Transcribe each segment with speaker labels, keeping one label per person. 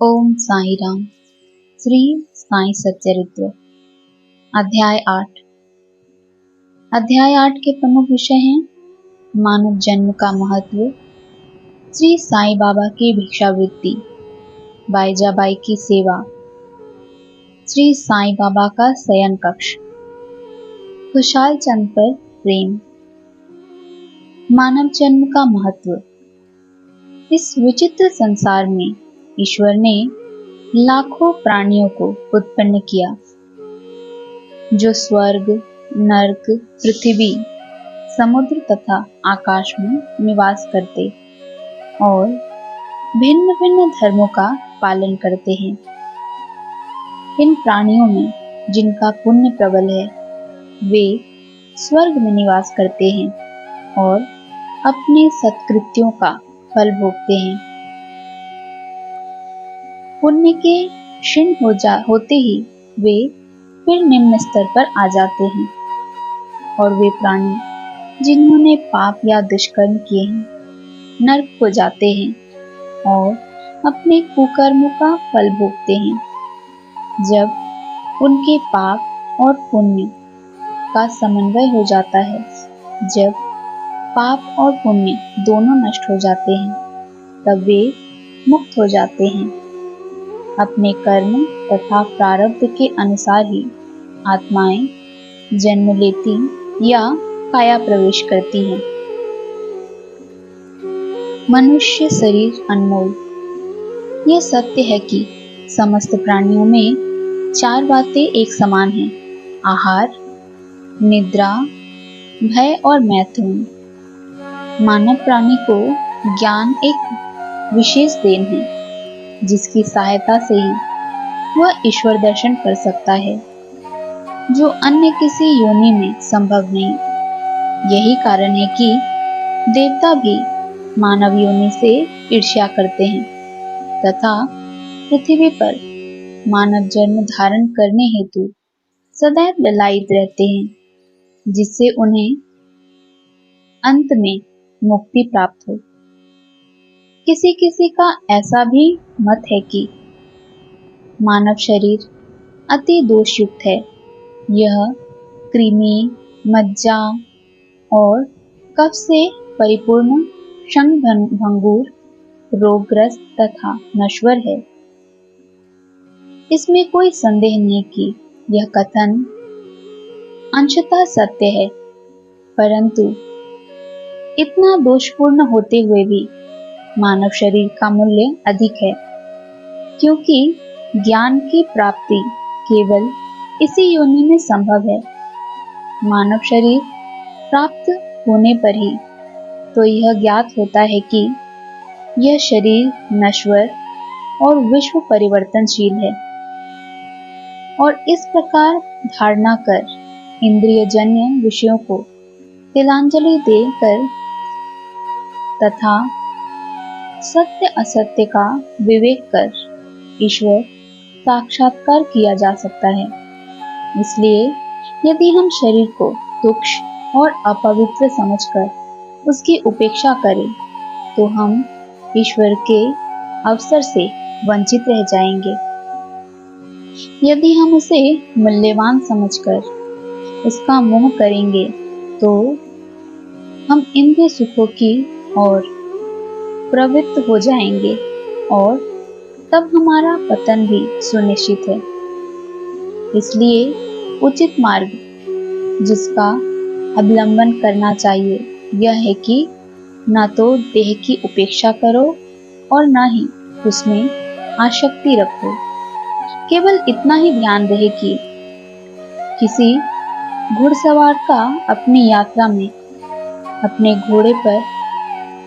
Speaker 1: ओम साई राम। श्री साई सच्चरित्र। अध्याय 8 के प्रमुख विषय हैं मानव जन्म का महत्व, श्री साई बाबा की भिक्षावृत्ति, बाईजाबाई की सेवा, श्री साई बाबा का शयन कक्ष, खुशहाल चंद पर प्रेम। मानव जन्म का महत्व। इस विचित्र संसार में ईश्वर ने लाखों प्राणियों को उत्पन्न किया, जो स्वर्ग, नरक, पृथ्वी, समुद्र तथा आकाश में निवास करते और भिन्न भिन्न धर्मों का पालन करते हैं। इन प्राणियों में जिनका पुण्य प्रबल है, वे स्वर्ग में निवास करते हैं और अपने सत्कृत्यों का फल भोगते हैं। पुण्य के क्षीण होते ही वे फिर निम्न स्तर पर आ जाते हैं और वे प्राणी जिन्होंने पाप या दुष्कर्म किए हैं, नरक को जाते हैं और अपने कुकर्मों का फल भोगते हैं। जब उनके पाप और पुण्य का समन्वय हो जाता है, जब पाप और पुण्य दोनों नष्ट हो जाते हैं, तब वे मुक्त हो जाते हैं। अपने कर्म तथा प्रारब्ध के अनुसार ही आत्माएं जन्म लेती या काया प्रवेश करती हैं। मनुष्य शरीर अनमोल। यह सत्य है कि समस्त प्राणियों में 4 बातें एक समान हैं: आहार, निद्रा, भय और मैथुन। मानव प्राणी को ज्ञान एक विशेष देन है, जिसकी सहायता से ही वह ईश्वर दर्शन कर सकता है, जो अन्य किसी योनि में संभव नहीं। यही कारण है कि देवता भी मानव योनि से ईर्ष्या करते हैं तथा पृथ्वी पर मानव जन्म धारण करने हेतु सदैव ललायित रहते हैं, जिससे उन्हें अंत में मुक्ति प्राप्त हो। किसी किसी का ऐसा भी मत है कि मानव शरीर अति दोषयुक्त है। यह कृमि, मज्जा और कफ से परिपूर्ण, क्षण भंगुर, रोगग्रस्त तथा नश्वर है। इसमें कोई संदेह नहीं कि यह कथन अंशतः सत्य है, परंतु इतना दोषपूर्ण होते हुए भी मानव शरीर का मूल्य अधिक है, क्योंकि ज्ञान की प्राप्ति केवल इसी योनि में संभव है। मानव शरीर प्राप्त होने पर ही तो यह ज्ञात होता है कि यह शरीर नश्वर और विश्व परिवर्तनशील है, और इस प्रकार धारणा कर इंद्रियजन्य विषयों को तिलांजलि देकर तथा सत्य असत्य का विवेक कर ईश्वर साक्षात्कार किया जा सकता है। इसलिए यदि हम शरीर को तुच्छ और अपवित्र समझकर उसकी उपेक्षा करें, तो हम ईश्वर के अवसर से वंचित रह जाएंगे। यदि हम उसे मूल्यवान समझकर उसका मोह करेंगे, तो हम इंद्रिय सुखों की ओर प्रवृत्त हो जाएंगे और तब हमारा पतन भी सुनिश्चित है। इसलिए उचित मार्ग जिसका अवलंबन करना चाहिए, यह है कि न तो देह की उपेक्षा करो और न ही उसमें आसक्ति रखो। केवल इतना ही ध्यान रहे कि किसी घुड़सवार का अपनी यात्रा में अपने घोड़े पर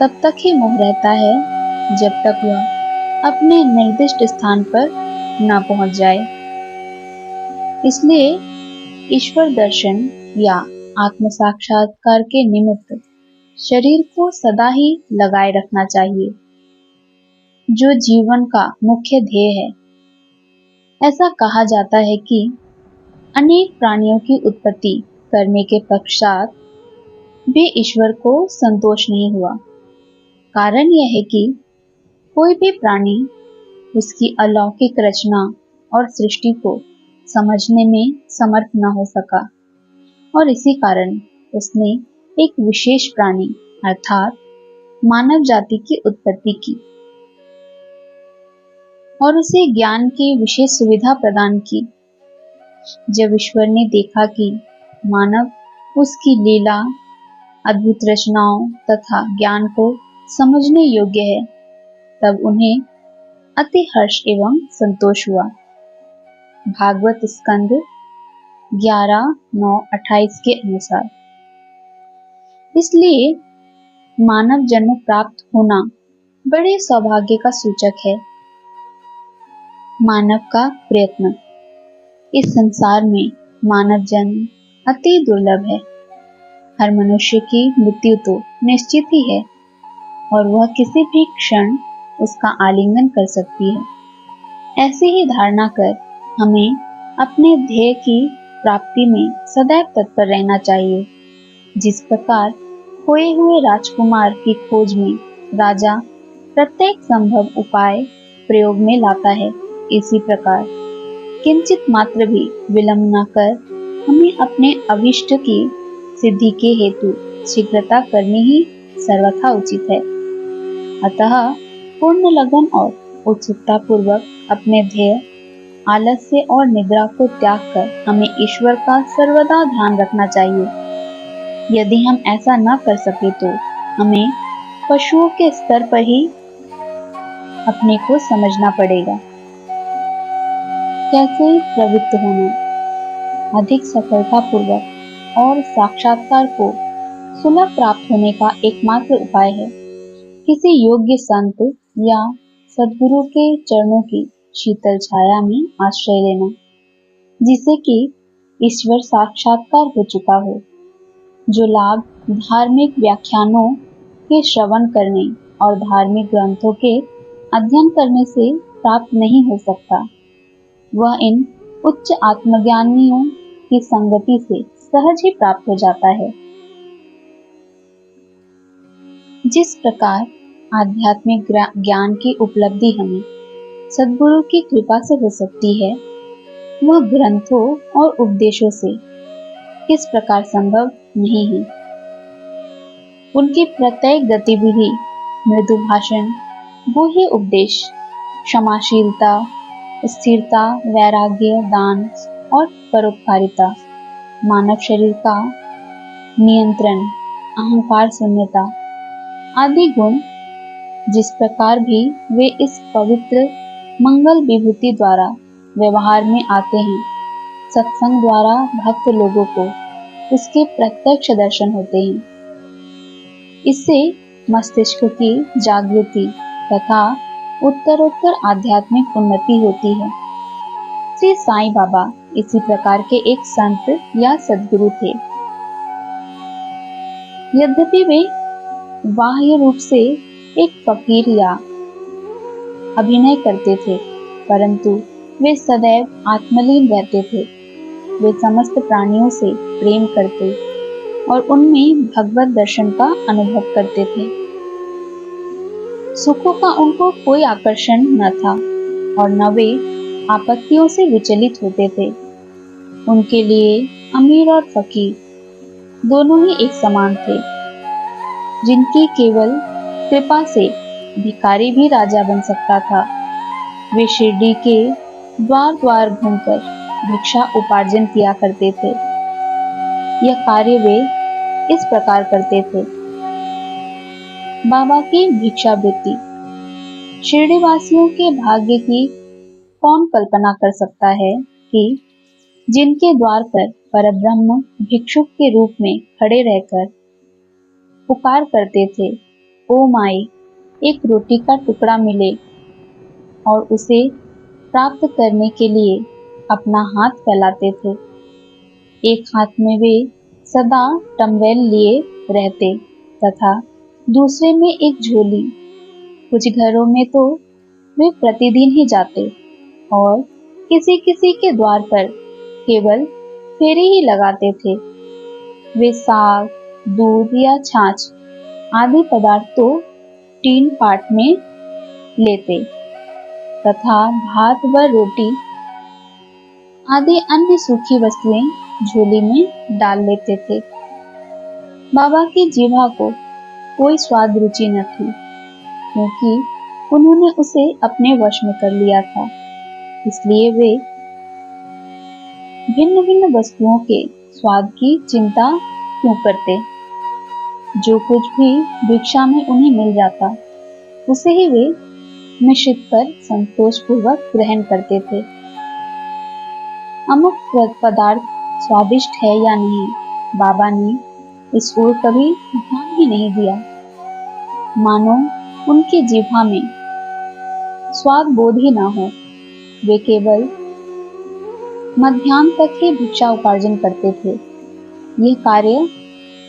Speaker 1: तब तक ही मोह रहता है जब तक वह अपने निर्दिष्ट स्थान पर न पहुंच जाए। इसलिए ईश्वर दर्शन या आत्म साक्षात्कार के निमित्त शरीर को सदा ही लगाए रखना चाहिए, जो जीवन का मुख्य ध्येय है। ऐसा कहा जाता है कि अनेक प्राणियों की उत्पत्ति करने के पश्चात भी ईश्वर को संतोष नहीं हुआ। कारण यह है कि कोई भी प्राणी उसकी अलौकिक रचना और सृष्टि को समझने में समर्थ न हो सका, और इसी कारण उसने एक विशेष प्राणी अर्थात मानव जाति की उत्पत्ति की और उसे ज्ञान की विशेष सुविधा प्रदान की। जब ईश्वर ने देखा कि मानव उसकी लीला, अद्भुत रचनाओं तथा ज्ञान को समझने योग्य है, तब उन्हें अति हर्ष एवं संतोष हुआ। भागवत स्कंद 11:9-28 के अनुसार, इसलिए मानव जन्म प्राप्त होना बड़े सौभाग्य का सूचक है। मानव का प्रयत्न। इस संसार में मानव जन्म अति दुर्लभ है। हर मनुष्य की मृत्यु तो निश्चित ही है और वह किसी भी क्षण उसका आलिंगन कर सकती है। ऐसी ही धारणा कर हमें अपने ध्येय की प्राप्ति में सदैव तत्पर रहना चाहिए। जिस प्रकार खोए हुए राजकुमार की खोज में राजा प्रत्येक संभव उपाय प्रयोग में लाता है, इसी प्रकार किंचित मात्र भी विलंब न कर हमें अपने अभिष्ट की सिद्धि के हेतु शीघ्रता करनी ही सर्वथा उचित है। अतः पूर्ण लगन और उत्सुकता पूर्वक अपने ध्येय, आलस्य और निद्रा को त्याग कर हमें ईश्वर का सर्वदा ध्यान रखना चाहिए। यदि हम ऐसा न कर सके तो हमें पशुओं के स्तर पर ही अपने को समझना पड़ेगा। कैसे प्रवृत्त होना। अधिक सफलता पूर्वक और साक्षात्कार को सुलभ प्राप्त होने का एकमात्र उपाय है किसी योग्य संत या सद्गुरु के चरणों की शीतल छाया में आश्रय लेना, जिसे कि ईश्वर साक्षात्कार हो चुका हो। जो लाभ धार्मिक व्याख्यानों के श्रवण करने और धार्मिक ग्रंथों के अध्ययन करने से प्राप्त नहीं हो सकता, वह इन उच्च आत्मज्ञानियों की संगति से सहज ही प्राप्त हो जाता है। जिस प्रकार आध्यात्मिक ज्ञान की उपलब्धि हमें सद्गुरु की कृपा से हो सकती है, वह ग्रंथों और उपदेशों से किस प्रकार संभव नहीं है। उनकी प्रत्येक गतिविधि, मृदु भाषण, गुह्य उपदेश, क्षमाशीलता, स्थिरता, वैराग्य, दान और परोपकारिता, मानव शरीर का नियंत्रण, अहंकार शून्यता आदि गुण जिस प्रकार भी वे इस पवित्र मंगल विभूति द्वारा व्यवहार में आते हैं, सत्संग द्वारा भक्त लोगों को उसके प्रत्यक्ष दर्शन होते हैं। इससे मस्तिष्क की जागृति तथा उत्तरोत्तर आध्यात्मिक उन्नति होती है। श्री साईं बाबा इसी प्रकार के एक संत या सद्गुरु थे। यद्यपि वे बाह्य रूप से एक फकीर या अभिनय करते थे, परंतु वे सदैव आत्मलीन रहते थे। वे समस्त प्राणियों से प्रेम करते और उनमें भगवत दर्शन का अनुभव करते थे। सुखों का उनको कोई आकर्षण न था और न वे आपत्तियों से विचलित होते थे। उनके लिए अमीर और फकीर दोनों ही एक समान थे। जिनकी केवल कृपा से भिखारी भी राजा बन सकता था, वे शिरडी के द्वार द्वार घूमकर भिक्षा उपार्जन किया करते थे। यह कार्य वे इस प्रकार करते थे। बाबा की भिक्षावृत्ति। शिरडी वासियों के भाग्य की कौन कल्पना कर सकता है कि जिनके द्वार पर परब्रह्म भिक्षुक के रूप में खड़े रहकर पुकार करते थे, ओ माई, एक रोटी का टुकड़ा मिले, और उसे प्राप्त करने के लिए अपना हाथ फैलाते थे। एक हाथ में वे सदा टम्बेल लिए रहते तथा दूसरे में एक झोली। कुछ घरों में तो वे प्रतिदिन ही जाते और किसी किसी के द्वार पर केवल फेरे ही लगाते थे। वे साग, दूध या छाछ आदि पदार्थ तो टीन पाट में लेते तथा भात व रोटी आदि अन्य सूखी वस्तुएं झोली में डाल लेते थे। बाबा की जीभा को कोई स्वाद रुचि न थी, क्योंकि उन्होंने उसे अपने वश में कर लिया था। इसलिए वे भिन्न भिन्न वस्तुओं के स्वाद की चिंता क्यों करते। जो कुछ भी भिक्षा में उन्हें मिल जाता, उसे ही वे मिश्रित कर संतोषपूर्वक ग्रहण करते थे। अमुक पदार्थ स्वादिष्ट है या नहीं, बाबा ने इस ओर कभी ध्यान ही नहीं दिया। मानो उनकी जिह्वा में स्वाद बोध ही ना हो। वे केवल मध्याह्न तक ही भिक्षा उपार्जन करते थे। यह कार्य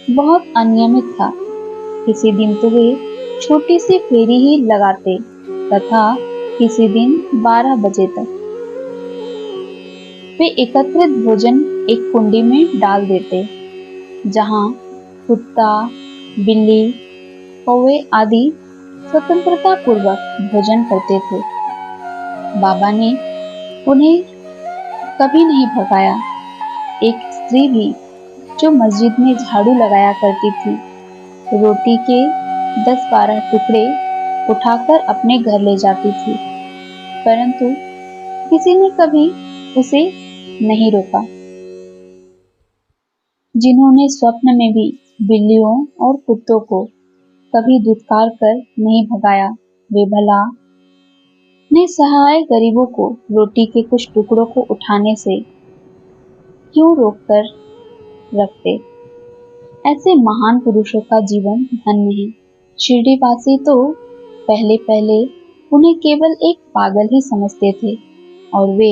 Speaker 1: बहुत अनियमित था। किसी दिन तो वे छोटी सी फेरी ही लगाते तथा किसी दिन 12 बजे तक वे एकत्रित भोजन एक कुंडी में डाल देते, जहां कुत्ता, बिल्ली, कौवे आदि स्वतंत्रता पूर्वक भोजन करते थे। बाबा ने उन्हें कभी नहीं भगाया। एक स्त्री भी जो मस्जिद में झाड़ू लगाया करती थी, रोटी के 10-12 टुकड़े उठाकर अपने घर ले जाती थी, परंतु किसी ने कभी उसे नहीं रोका। जिन्होंने स्वप्न में भी बिल्लियों और कुत्तों को कभी दुत्कार कर नहीं भगाया, वे भला निसहाय गरीबों को रोटी के कुछ टुकड़ों को उठाने से क्यों रोककर रखते। ऐसे महान पुरुषों का जीवन धन्य है। शिरडीवासी तो पहले पहले उन्हें केवल एक पागल ही समझते थे, और वे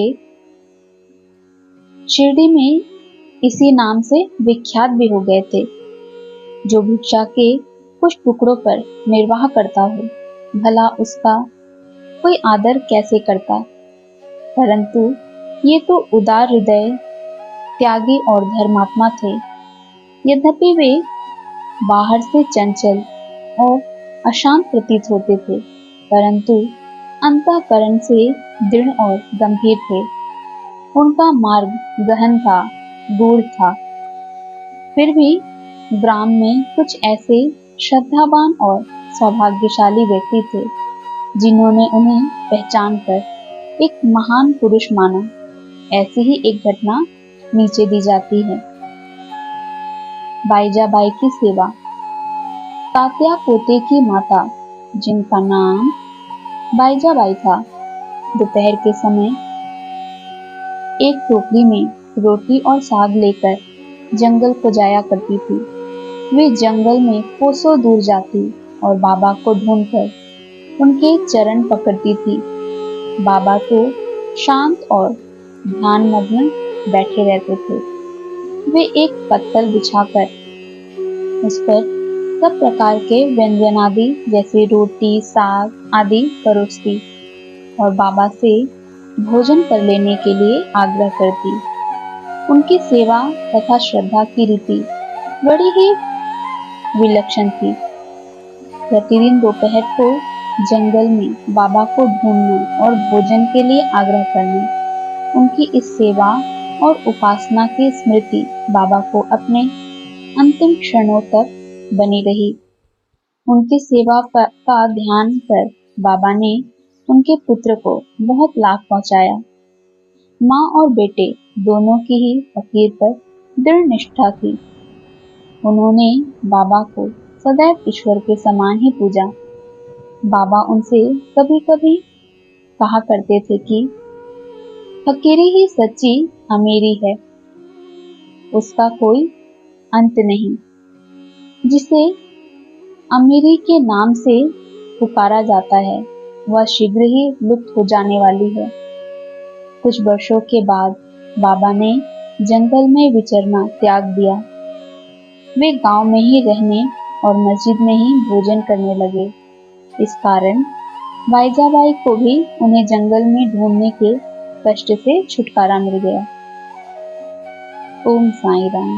Speaker 1: शिरडी में इसी नाम से विख्यात भी हो गए थे। जो भिक्षा के कुछ टुकड़ों पर निर्वाह करता हो, भला उसका कोई आदर कैसे करता। परंतु ये तो उदार हृदय, त्यागी और धर्मात्मा थे। यद्यपि वे बाहर से चंचल और अशांत प्रतीत होते थे, परंतु अंतःकरण से दृढ़ और गंभीर थे। उनका मार्ग गहन था, गूढ़ था। फिर भी ग्राम में कुछ ऐसे श्रद्धावान और सौभाग्यशाली व्यक्ति थे, जिन्होंने उन्हें पहचान कर एक महान पुरुष माना। ऐसी ही एक घटना नीचे दी जाती है। बाईजाबाई की सेवा। तात्या पोते की माता, जिनका नाम बाईजाबाई था, दोपहर के समय एक टोकरी में रोटी और साग लेकर जंगल को जाया करती थी। वे जंगल में कोसों दूर जाती और बाबा को ढूंढकर उनके चरण पकड़ती थी। बाबा तो शांत और ध्यानमग्न बैठे रहते थे। वे एक पत्तल बिछाकर उस पर सब प्रकार के व्यंजन आदि जैसे रोटी, साग आदि परोसती और बाबा से भोजन कर लेने के लिए आग्रह करती। उनकी सेवा तथा श्रद्धा की रीति बड़ी ही विलक्षण थी। प्रतिदिन दोपहर को जंगल में बाबा को ढूंढना और भोजन के लिए आग्रह करना, उनकी इस सेवा और उपासना की स्मृति बाबा को अपने अंतिम क्षणों तक बनी रही। उनकी सेवा का ध्यान कर बाबा ने उनके पुत्र को बहुत लाभ पहुंचाया। माँ और बेटे दोनों की ही फकीर पर दृढ़ निष्ठा थी। उन्होंने बाबा को सदैव ईश्वर के समान ही पूजा। बाबा उनसे कभी कभी कहा करते थे कि फकीरी ही सच्ची अमीरी है, उसका कोई अंत नहीं। जिसे अमीरी के नाम से पुकारा जाता है, वह शीघ्र ही लुप्त हो जाने वाली है। कुछ वर्षों के बाद बाबा ने जंगल में विचरना त्याग दिया। वे गांव में ही रहने और मस्जिद में ही भोजन करने लगे। इस कारण बाईजाबाई को भी उन्हें जंगल में ढूंढने के कष्ट से छुटकारा मिल गया। ओम साईं राम।